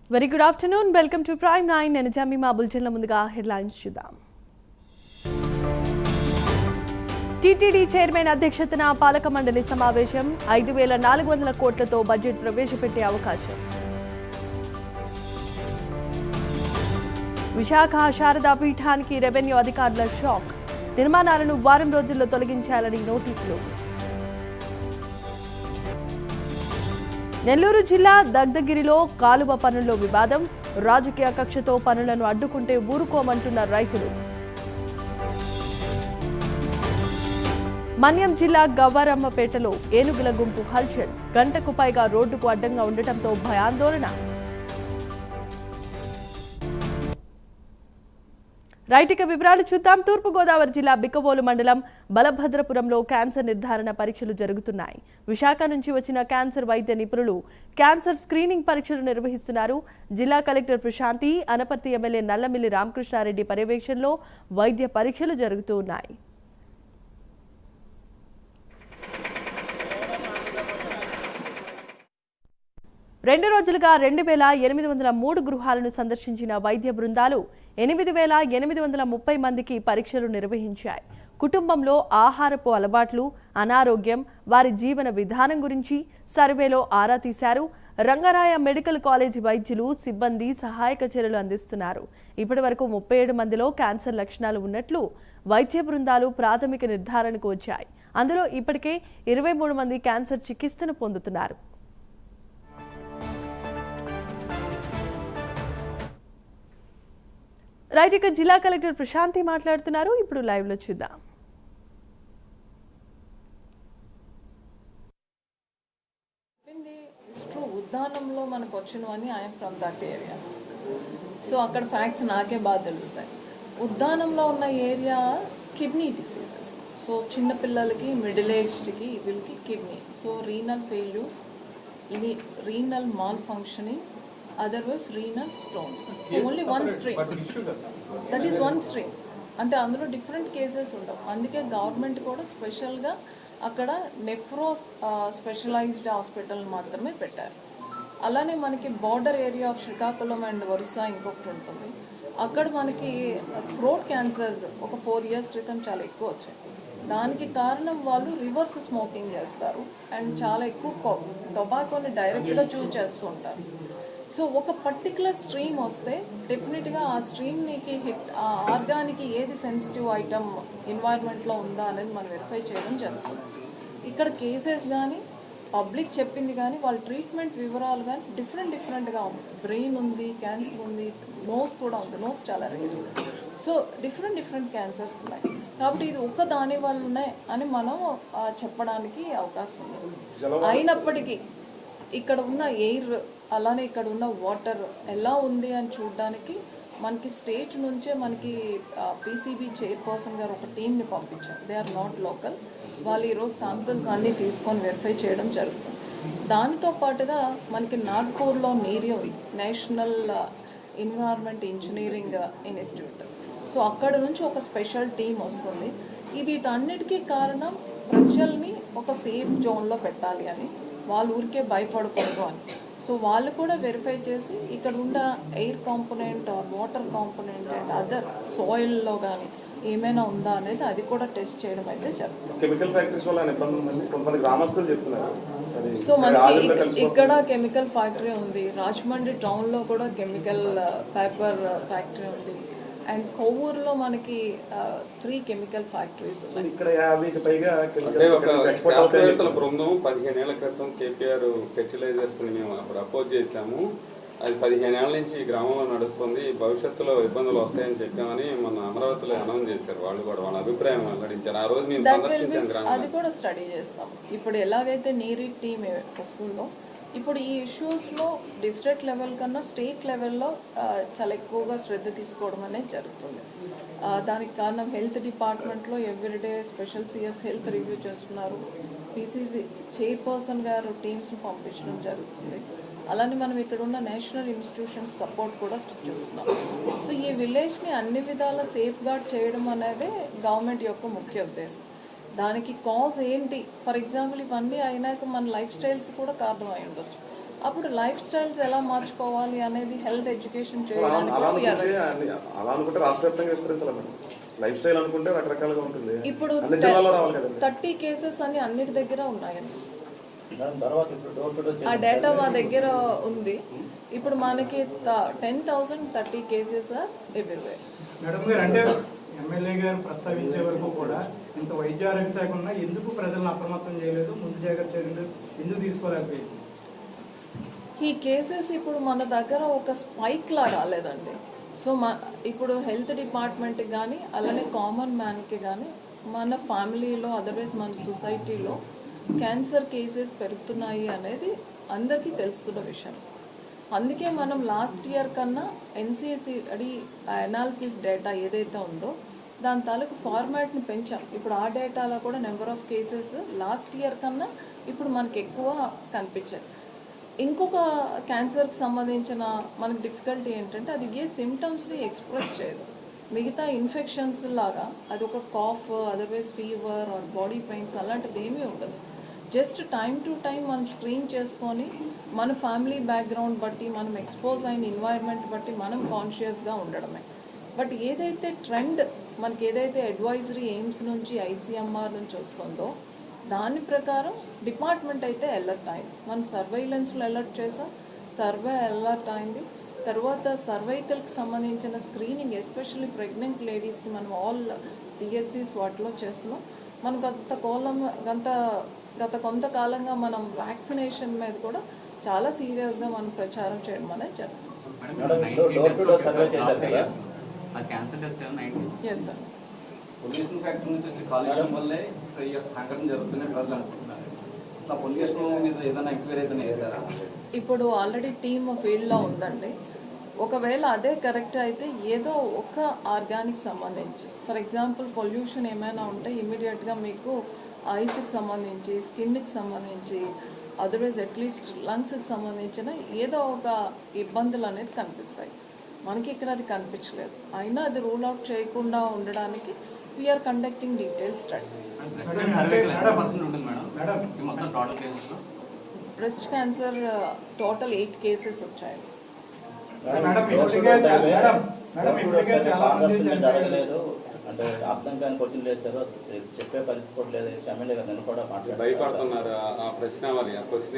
Very good afternoon. Welcome to Prime 9. నేను Jemimah బులెటిన్ల ముందుగా headlines చూద్దాం. టీటీడీ చైర్మన్ అధ్యక్షతన పాలక మండలి సమావేశం 5,400 కోట్లతో బడ్జెట్ ప్రవేశపెట్టే అవకాశం. విశాఖ శారదా పీఠానికి రెవెన్యూ అధికారుల షాక్. నిర్మాణాలను వారం రోజుల్లో తొలగించాలని నోటీసులు. నెల్లూరు జిల్లా దగ్ధగిరిలో కాలువ పనుల్లో వివాదం. రాజకీయ కక్షతో పనులను అడ్డుకుంటే ఊరుకోమంటున్న రైతులు. మన్యం జిల్లా గవ్వారమ్మపేటలో ఏనుగుల గుంపు హల్చల్. గంటకు పైగా రోడ్డుకు అడ్డంగా ఉండటంతో భయాందోళన. రైటిక వివరాలు చూద్దాం. తూర్పుగోదావరి జిల్లా బిక్కవోలు మండలం బలభద్రపురంలో క్యాన్సర్ నిర్ధారణ పరీక్షలు జరుగుతున్నాయి. విశాఖ నుంచి వచ్చిన క్యాన్సర్ వైద్య నిపుణులు క్యాన్సర్ స్క్రీనింగ్ పరీక్షలు నిర్వహిస్తున్నారు. జిల్లా కలెక్టర్ ప్రశాంతి, అనపర్తి ఎమ్మెల్యే నల్లమిల్లి రామకృష్ణారెడ్డి పర్యవేక్షణలో వైద్య పరీక్షలు జరుగుతూ ఉన్నాయి. రెండు రోజులుగా 2,803 గృహాలను సందర్శించిన వైద్య బృందాలు 8,830 మందికి పరీక్షలు నిర్వహించాయి. కుటుంబంలో ఆహారపు అలవాట్లు, అనారోగ్యం, వారి జీవన విధానం గురించి సర్వేలో ఆరా తీశారు. రంగరాయ మెడికల్ కాలేజీ వైద్యులు, సిబ్బంది సహాయక చర్యలు అందిస్తున్నారు. ఇప్పటి వరకు 37 మందిలో క్యాన్సర్ లక్షణాలు ఉన్నట్లు వైద్య బృందాలు ప్రాథమిక నిర్ధారణకు వచ్చాయి. అందులో ఇప్పటికే 23 మంది క్యాన్సర్ చికిత్సను పొందుతున్నారు. రైట్, ఇక జిల్లా కలెక్టర్ ప్రశాంతి మాట్లాడుతున్నారు. ఇప్పుడు లైవ్ లో చూద్దాం. ఉద్దానంలో మనకు వచ్చినవని I'm from that area. So అక్కడ ఫ్యాక్ట్స్ నాకే బాగా తెలుస్తాయి. ఉద్దానంలో ఉన్న ఏరియా కిడ్నీ డిసీజెస్. సో చిన్నపిల్లలకి, మిడిల్ ఏజ్డ్కి వీళ్ళకి kidney. So renal failures, renal malfunctioning, otherwise renal stones. So only one stream. That is one stream. అంటే అందులో డిఫరెంట్ కేసెస్ ఉండవు. అందుకే గవర్నమెంట్ కూడా స్పెషల్గా అక్కడ నెఫ్రో స్పెషలైజ్డ్ హాస్పిటల్ మాత్రమే పెట్టారు. అలానే మనకి border area of Srikakulam and Orissa ఇంకొకటి ఉంటుంది. అక్కడ మనకి థ్రోట్ క్యాన్సర్స్ ఒక 4 years క్రితం చాలా ఎక్కువ వచ్చాయి. దానికి కారణం వాళ్ళు రివర్స్ స్మోకింగ్ చేస్తారు అండ్ చాలా ఎక్కువ టొబాకోని డైరెక్ట్గా చూస్ చేస్తూ ఉంటారు. సో ఒక పర్టికులర్ స్ట్రీమ్ వస్తే డెఫినెట్గా ఆ స్ట్రీమ్ నీకు హిట్, ఆ ఆర్గానికి ఏది సెన్సిటివ్ ఐటమ్ ఎన్వైర్న్మెంట్లో ఉందా అనేది మనం వెరిఫై చేయడం జరుగుతుంది. ఇక్కడ కేసెస్ కానీ పబ్లిక్ చెప్పింది కానీ వాళ్ళ ట్రీట్మెంట్ వివరాలు కానీ డిఫరెంట్గా ఉంది. బ్రెయిన్ ఉంది, క్యాన్సర్ ఉంది, నోస్ కూడా ఉంది. నోస్ చాలా రేర్. సో డిఫరెంట్ క్యాన్సర్స్ ఉన్నాయి. కాబట్టి ఇది ఒక్క దాని వల్లనే అని మనం చెప్పడానికి అవకాశం ఉంది. అయినప్పటికీ ఇక్కడ ఉన్న ఎయిర్, అలానే ఇక్కడ ఉన్న వాటర్ ఎలా ఉంది అని చూడడానికి మనకి స్టేట్ నుంచే మనకి పీసీబీ చైర్పర్సన్ గారు ఒక టీంని పంపించారు. They are not local. వాళ్ళు ఈరోజు శాంపిల్స్ అన్నీ తీసుకొని వెరిఫై చేయడం జరుగుతుంది. దానితో పాటుగా మనకి నాగ్పూర్లో నీరియో national environment engineering institute. So అక్కడ నుంచి ఒక స్పెషల్ టీం వస్తుంది. వీటన్నిటికీ కారణం ప్రజల్ని ఒక సేఫ్ జోన్లో పెట్టాలి అని, వాళ్ళు ఊరికే భయపడకూడదు అని. సో వాళ్ళు కూడా వెరిఫై చేసి ఇక్కడ ఉన్న air component or water component and other సాయిల్లో కానీ ఏమైనా ఉందా అనేది అది కూడా టెస్ట్ చేయడం అయితే జరుగుతుంది. సో మనకి ఇక్కడ కెమికల్ ఫ్యాక్టరీ ఉంది. రాజమండ్రి టౌన్లో కూడా కెమికల్ పేపర్ ఫ్యాక్టరీ ఉంది. అండ్ కొవ్వూరులో మనకి 3 కెమికల్ ఫ్యాక్టరీస్ ఉన్నాయి. బృందం 15 ఏళ్ల క్రితం కేపీఆర్ ఫెర్టిలైజర్స్ మేము అప్పుడు అపోజ్ చేశాము. అది 15 ఏళ్ల నుంచి ఈ గ్రామంలో నడుస్తుంది. భవిష్యత్తులో ఇబ్బందులు వస్తాయని చెప్పామని మన అమరావతిలో అనౌన్స్ చేశారు. వాళ్ళు కూడా వాళ్ళ అభిప్రాయం వెల్లడించారు. ఆ రోజు మేము సందర్శించాం. అది కూడా స్టడీ చేస్తాం. ఇప్పుడు ఎలాగైతే నీరీ టీమ్ వస్తుందో ఇప్పుడు ఈ ఇష్యూస్లో డిస్ట్రిక్ట్ లెవెల్ కన్నా స్టేట్ లెవెల్లో చాలా ఎక్కువగా శ్రద్ధ తీసుకోవడం అనేది జరుగుతుంది. దానికి కారణం హెల్త్ డిపార్ట్మెంట్లో everyday special CS health review చేస్తున్నారు. పీసీసీ చైర్పర్సన్ గారు టీమ్స్ని పంపించడం జరుగుతుంది. అలానే మనం ఇక్కడ ఉన్న నేషనల్ ఇన్స్టిట్యూషన్స్ సపోర్ట్ కూడా చూస్తున్నాం. సో ఈ విలేజ్ని అన్ని విధాల సేఫ్ గార్డ్ చేయడం అనేది గవర్నమెంట్ యొక్క ముఖ్య ఉద్దేశం. దానికి కాజ్ ఏంటి, ఫర్ ఎగ్జాంపుల్ ఇవన్నీ అయినాక మన లైఫ్ స్టైల్స్ కూడా కారణం అయి ఉండొచ్చు. అప్పుడు లైఫ్ స్టైల్స్ ఎలా మార్చుకోవాలి అనేది హెల్త్ ఎడ్యుకేషన్ సో అలా చేయడానికి అలా కూడా we are అనుకుంటే అలా అనుకుంటే రాష్ట్ర వ్యాప్తంగా విస్తరించాలి మేడం. లైఫ్ స్టైల్ అనుకుంటే రకరకాలుగా ఉంటుంది. ఇప్పుడు అన్ని జిల్లాల్లో రావాలి కదండి. 30 కేసెస్ అని అన్నిటి దగ్గర ఉన్నాయండి. తర్వాత ఇప్పుడు డోర్ టు డోర్ ఆ డేటా మా దగ్గర ఉంది. ఇప్పుడు మనకి 10,030 కేసెస్ ఎవ్రీవేర్. మేడం గారు, అంటే ఎమ్మెల్యే గారు ప్రస్తావించే వరకు కూడా ఇంత వైద్య ఆరోగ్య శాఖ ఉన్నా ఎందుకు ప్రజలను అప్రమత్తం చేయలేదు, ముందు జాగ్రత్త చర్యలు ఎందుకు తీసుకోలేకపోయింది? ఈ కేసెస్ ఇప్పుడు మన దగ్గర ఒక స్పైక్ లా రాలేదండి. సో ఇప్పుడు హెల్త్ డిపార్ట్మెంట్కి కానీ అలానే కామన్ మ్యాన్కి కానీ మన ఫ్యామిలీలో అదర్వైజ్ మన సొసైటీలో క్యాన్సర్ కేసెస్ పెరుగుతున్నాయి అనేది అందరికీ తెలుస్తున్న విషయం. అందుకే మనం లాస్ట్ ఇయర్ కన్నా ఎన్సిఎస్ఈ అనాలిసిస్ డేటా ఏదైతే ఉందో దాని తాలూకు ఫార్మాట్ని పెంచాం. ఇప్పుడు ఆ డేటాలో కూడా number of cases last year కన్నా ఇప్పుడు మనకి ఎక్కువ కనిపించాయి. ఇంకొక క్యాన్సర్కి సంబంధించిన మనకు డిఫికల్టీ ఏంటంటే అది ఏ సిమ్టమ్స్ని ఎక్స్ప్రెస్ చేయదు. మిగతా ఇన్ఫెక్షన్స్ లాగా అది ఒక cough, otherwise fever or body pains అలాంటిది ఏమీ ఉండదు. జస్ట్ టైం టు టైం మనం స్క్రీన్ చేసుకొని మన ఫ్యామిలీ బ్యాక్గ్రౌండ్ బట్టి, మనం ఎక్స్పోజ్ అయిన ఎన్వైర్న్మెంట్ బట్టి మనం కాన్షియస్గా ఉండడమే. బట్ ఏదైతే ట్రెండ్ మనకి ఏదైతే అడ్వైజరీ ఎయిమ్స్ నుంచి ఐసీఎంఆర్ నుంచి వస్తుందో దాని ప్రకారం డిపార్ట్మెంట్ అయితే అలర్ట్ అయింది. మనం సర్వైలెన్స్లో అలర్ట్ చేసాం, సర్వే అలర్ట్ అయింది. తర్వాత సర్వైకల్కి సంబంధించిన స్క్రీనింగ్ ఎస్పెషల్లీ ప్రెగ్నెంట్ లేడీస్కి మనం ఆల్ సిహెచ్సిస్ వాటిలో చేస్తున్నాం. మనం గత కొంతకాలంగా మనం వ్యాక్సినేషన్ మీద కూడా చాలా సీరియస్గా మనం ప్రచారం చేయడం అనేది జరుగుతుంది. డోర్ టు డోర్ సర్వే చేశారు కదా, ఎస్ సార్. పొల్యూషన్ ఫ్యాక్టరీ నుంచి వచ్చే కాలుష్యం వల్లే ఈ యొక్క సంఘటన జరుగుతుందని ప్రజలు అనుకుంటున్నారు. అసలు పొల్యూషన్ మీద ఏదైనా ఎంక్వైరీ అయితే చేశారా? ఇప్పుడు ఆల్రెడీ టీమ్ ఫీల్డ్లో ఉందండి. ఒకవేళ అదే కరెక్ట్ అయితే ఏదో ఒక ఆర్గానిక్ సంబంధించి, ఫర్ ఎగ్జాంపుల్ పొల్యూషన్ ఏమైనా ఉంటే ఇమీడియట్గా మీకు ఐస్కి సంబంధించి, స్కిన్కి సంబంధించి, అదర్వైజ్ అట్లీస్ట్ లంగ్స్కి సంబంధించిన ఏదో ఒక ఇబ్బందులు అనేది కనిపిస్తాయి. మనకి ఇక్కడ అది కనిపించలేదు. అయినా అది రూల్ అవుట్ చేయకుండా ఉండడానికి we're conducting detail study. Breast cancer total 8 cases వచ్చాయి. జరగలేదు అంటే అర్థం కాని క్వశ్చన్ చేశారు, చెప్పే పరిస్థితి కూడా లేదు. ఎమ్మెల్యే గారు నేను కూడా మాట్లాడారు. భయపడుతున్నారు ఆ ప్రశ్న, మరి ఆ క్వశ్చన్